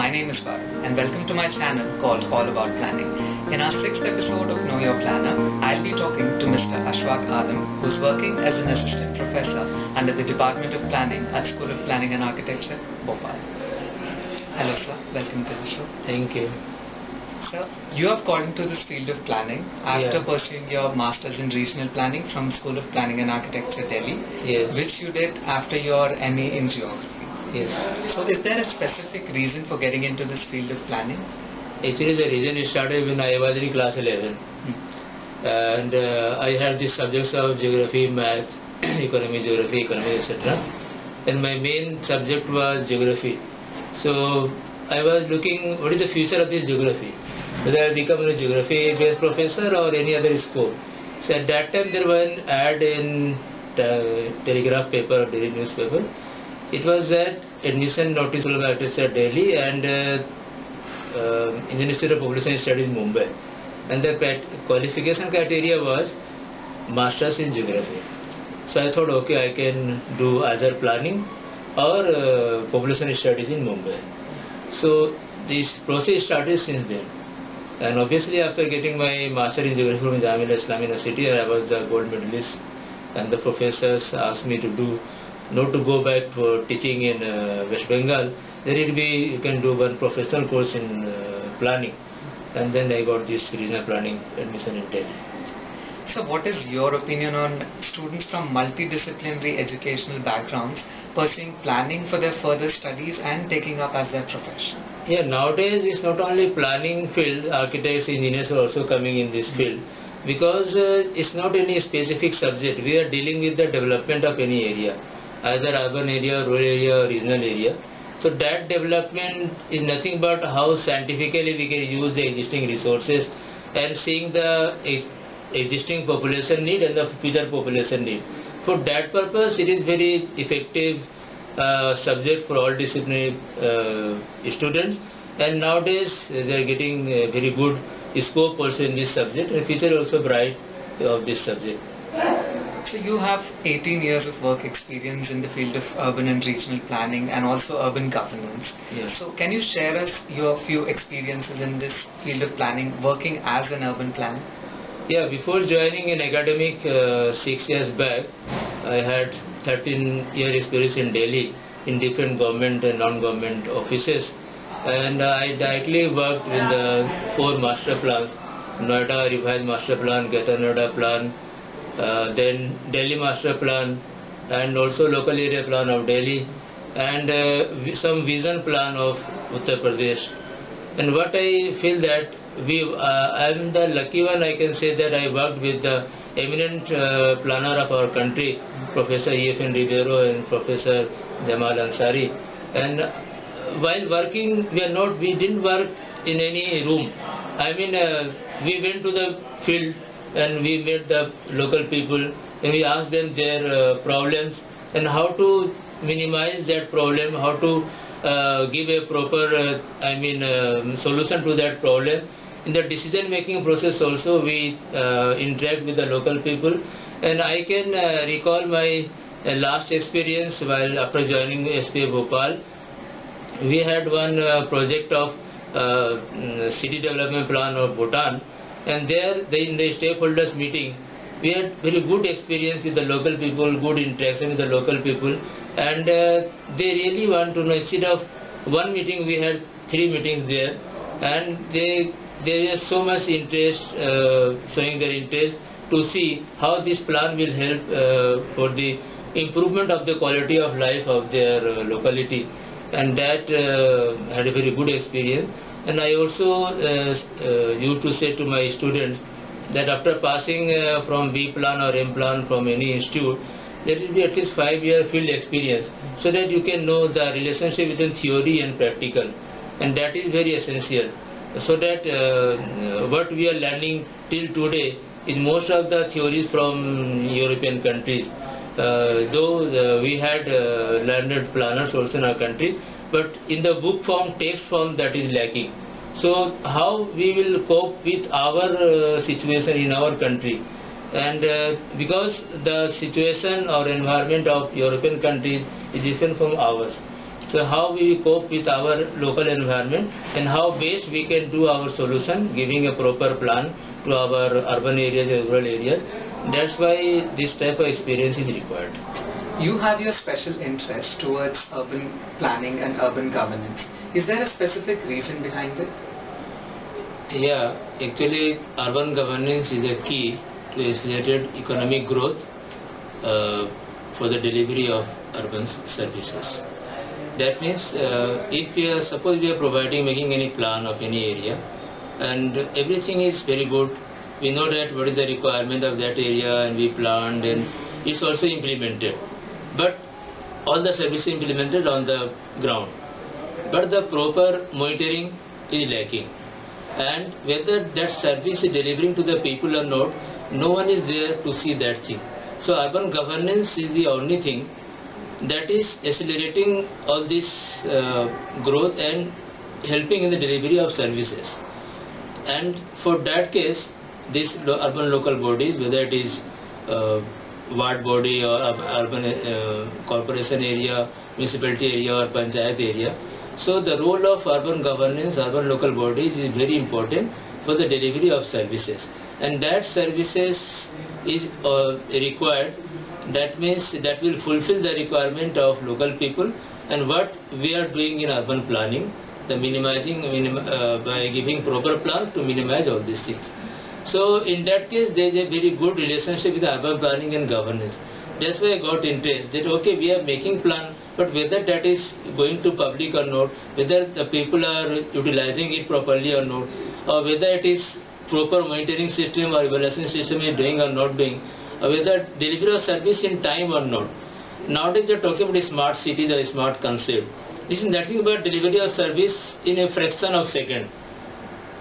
my name is Varun and welcome to my channel called All About Planning. In our 6th episode of Know Your Planner, I'll be talking to Mr.Ashfaque Alam, who's working as an assistant professor under the Department of Planning at School of Planning and Architecture, Bhopal. Hello sir, welcome to the show. Thank you. Sir, you have got into this field of planning after pursuing your Masters in Regional Planning from School of Planning and Architecture, Delhi, which you did after your MA in Geography. Yes. So is there a specific reason for getting into this field of planning? Actually, the reason it started when I was in class 11. And I had these subjects of geography, math, economy, etc. And my main subject was geography. So I was looking what is the future of this geography, whether I become a geography-based professor or any other scope. So at that time there was an ad in telegraph paper or daily newspaper. It was that admission notice of architecture Delhi and Indian Institute of Population Studies Mumbai, and the qualification criteria was Masters in Geography. So I thought, okay, I can do either planning or population studies in Mumbai. So this process started since then. And obviously after getting my Master in Geography from Jamia Islam University, I was the gold medalist, and the professors asked me to do not to go back for teaching in West Bengal. Then it be you can do one professional course in planning, and then I got this regional planning admission in Delhi. So what is your opinion on students from multidisciplinary educational backgrounds pursuing planning for their further studies and taking up as their profession? Yeah, nowadays it's not only planning field, architects, engineers are also coming in this field, because it's not any specific subject. We are dealing with the development of any area, either urban area, rural area or regional area. So that development is nothing but how scientifically we can use the existing resources and seeing the existing population need and the future population need. For that purpose, it is very effective subject for all disciplinary students, and nowadays they are getting very good scope also in this subject, and future also bright of this subject. So you have 18 years of work experience in the field of urban and regional planning and also urban governance. Yes. So can you share us your few experiences in this field of planning, working as an urban planner? Yeah, before joining in academic 6 years back, I had 13-year experience in Delhi in different government and non-government offices, and I directly worked with the 4 master plans: Noida revised master plan, Greater Noida plan, then Delhi master plan, and also local area plan of Delhi, and some vision plan of Uttar Pradesh. And what I feel that I am the lucky one, I can say that I worked with the eminent planner of our country, Professor E.F.N. Ribeiro and Professor Jamal Ansari. And while working, we didn't work in any room. I mean, we went to the field and we met the local people and we asked them their problems and how to minimize that problem, how to give a proper solution to that problem. In the decision making process also we interact with the local people, and I can recall my last experience while after joining SPA Bhopal. We had one project of city development plan of Bhutan, and there in the stakeholders meeting we had very good experience with the local people, good interaction with the local people, and they really want to know. Instead of one meeting we had 3 meetings there, and there is so much interest, showing their interest to see how this plan will help for the improvement of the quality of life of their locality, and that had a very good experience. And I also used to say to my students that after passing from B plan or M plan from any institute, there will be at least 5-year field experience, so that you can know the relationship between theory and practical, and that is very essential. So that what we are learning till today is most of the theories from European countries. Though we had learned planners also in our country, but in the book form, text form, that is lacking. So how we will cope with our situation in our country, and because the situation or environment of European countries is different from ours, So how we cope with our local environment and how best we can do our solution, giving a proper plan to our urban areas and rural areas. That's why this type of experience is required. You have your special interest towards urban planning and urban governance. Is there a specific reason behind it? Yeah, actually urban governance is a key to accelerated economic growth for the delivery of urban services. That means if we are, suppose we are making any plan of any area and everything is very good, we know that what is the requirement of that area and we planned and it's also implemented. But all the services implemented on the ground. But the proper monitoring is lacking. And whether that service is delivering to the people or not, no one is there to see that thing. So urban governance is the only thing that is accelerating all this growth and helping in the delivery of services. And for that case, these urban local bodies, whether it is ward body or urban corporation area, municipality area or panchayat area, so the role of urban governance, urban local bodies is very important for the delivery of services. And that services is required, that means that will fulfill the requirement of local people. And what we are doing in urban planning, the minimizing by giving proper plan to minimize all these things. So in that case there is a very good relationship with urban planning and governance. That's why I got interest that okay, we are making plan, but whether that is going to public or not, whether the people are utilizing it properly or not, or whether it is proper monitoring system or evaluation system is doing or not doing, or whether delivery of service in time or not. Nowadays they are talking about smart cities or smart concept. This is nothing but delivery of service in a fraction of second.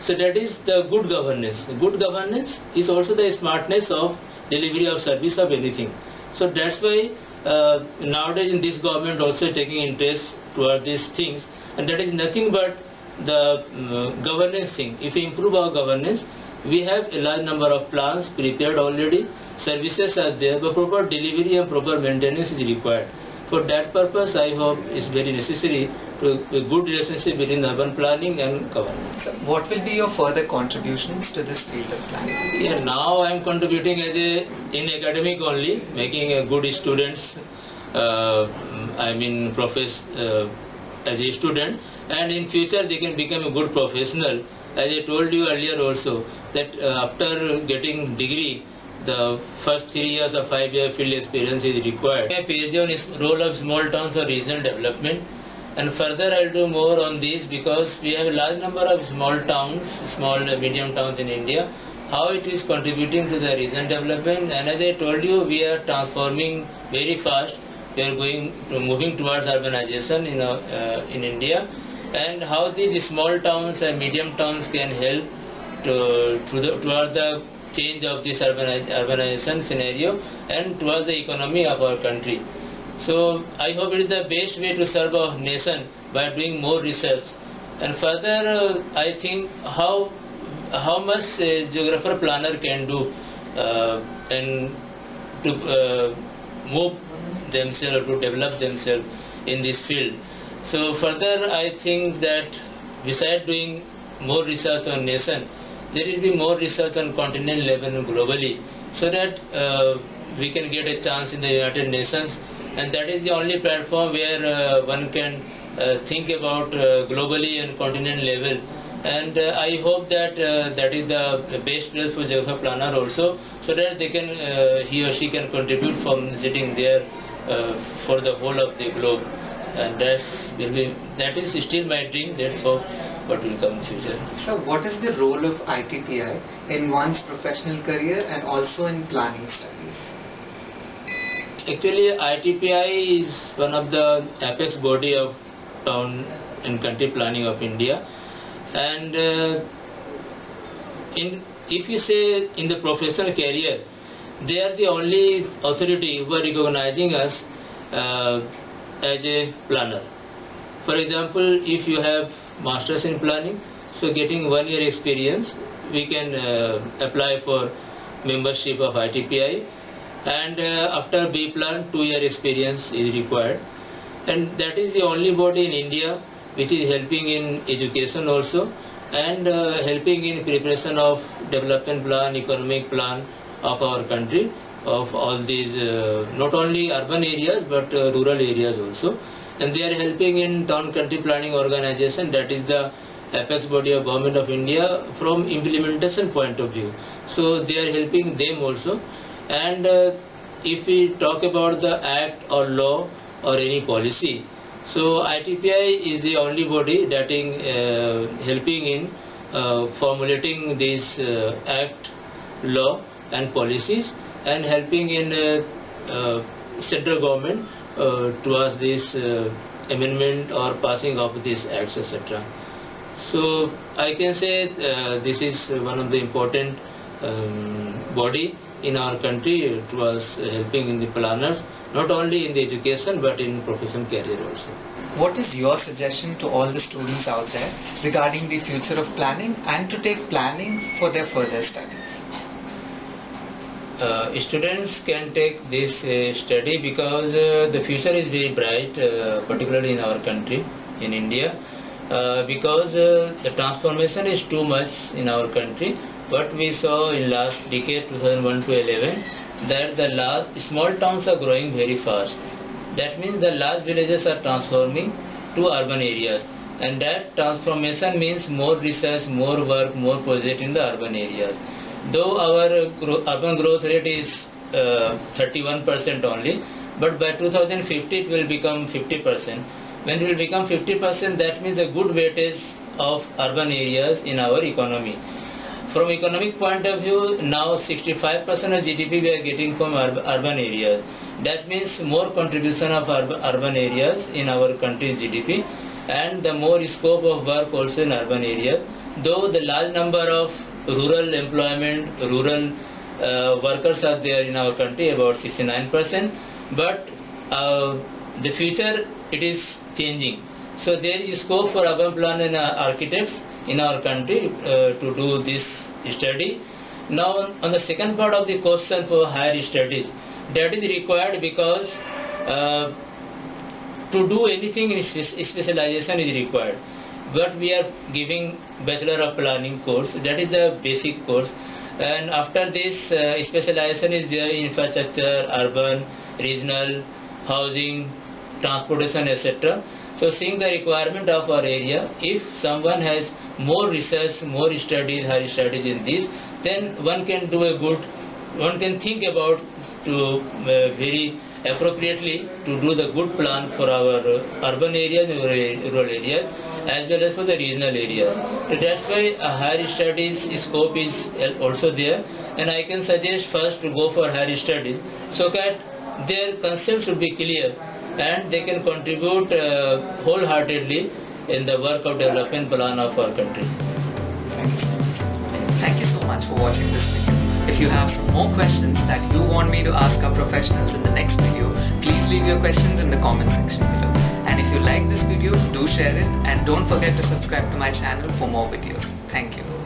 So that is the good governance. The good governance is also the smartness of delivery of service of anything. So that's why nowadays in this government also taking interest toward these things, and that is nothing but the governance thing. If we improve our governance, we have a large number of plans prepared already, services are there, but proper delivery and proper maintenance is required. For that purpose, I hope it's very necessary to a good relationship between urban planning and governance. What will be your further contributions to this field of planning? Yeah, now I am contributing as in academic only, making a good students. I mean, as a student, and in future they can become a good professional. As I told you earlier also that after getting degree, the first 3 years or 5 year field experience is required. My PhD on is role of small towns or regional development, and further I'll do more on this because we have a large number of small towns, small medium towns in India, how it is contributing to the regional development. And as I told you, we are transforming very fast. We are moving towards urbanization in India, and how these small towns and medium towns can help towards the change of this urbanization scenario and towards the economy of our country. So I hope it is the best way to serve our nation by doing more research. And further, I think how much a geographer planner can do and to move themselves, to develop themselves in this field. So further, I think that besides doing more research on nation, there will be more research on continental level and globally, so that we can get a chance in the United Nations, and that is the only platform where one can think about globally and continental level. And I hope that that is the best place for geographer planner also, so that they can he or she can contribute from sitting there for the whole of the globe. And that is still my dream. Let's hope what will come in future. So what is the role of ITPI in one's professional career and also in planning studies? Actually, ITPI is one of the apex body of town and country planning of India. And if you say in the professional career, they are the only authority who are recognizing us as a planner. For example, if you have masters in planning, so getting 1 year experience, we can apply for membership of ITPI, and after B plan 2 year experience is required. and that is the only body in India which is helping in education also, and helping in preparation of development plan, economic plan of our country, of all these not only urban areas but rural areas also. And they are helping in town country planning organization, that is the apex body of Government of India from implementation point of view. So they are helping them also. And if we talk about the act or law or any policy, so ITPI is the only body that is helping in formulating this act, law and policies, and helping in central government towards this amendment or passing of these acts, etc. So I can say this is one of the important body in our country towards helping in the planners, not only in the education but in professional career also. What is your suggestion to all the students out there regarding the future of planning and to take planning for their further studies? Students can take this study because the future is very bright, particularly in our country, in India, because the transformation is too much in our country. What we saw in last decade 2001 to 11, that the small towns are growing very fast. That means the large villages are transforming to urban areas, and that transformation means more research, more work, more project in the urban areas. Though our urban growth rate is 31% only, but by 2050 it will become 50%. When it will become 50%, that means a good weightage of urban areas in our economy. From economic point of view, now 65% of GDP we are getting from urban areas. That means more contribution of urban areas in our country's GDP, and the more scope of work also in urban areas. Though the large number of rural employment, rural workers are there in our country, about 69%, but the future it is changing. So there is scope for urban plan and architects in our country to do this study. Now on the second part of the question for higher studies, that is required because to do anything in specialization is required. But we are giving Bachelor of Planning course, that is the basic course, and after this specialization is there in infrastructure, urban, regional, housing, transportation, etc. So seeing the requirement of our area, if someone has more research, more studies, higher studies in this, then one can do one can think about to very appropriately to do the good plan for our urban areas and rural areas, as well as for the regional areas. So that's why a higher studies scope is also there, and I can suggest first to go for higher studies so that their concepts should be clear and they can contribute wholeheartedly in the work of development plan of our country. Thank you so much for watching this video. If you have some more questions that you want me to ask our professionals in the next video, please leave your questions in the comment section below. And if you like this video, do share it and don't forget to subscribe to my channel for more videos. Thank you.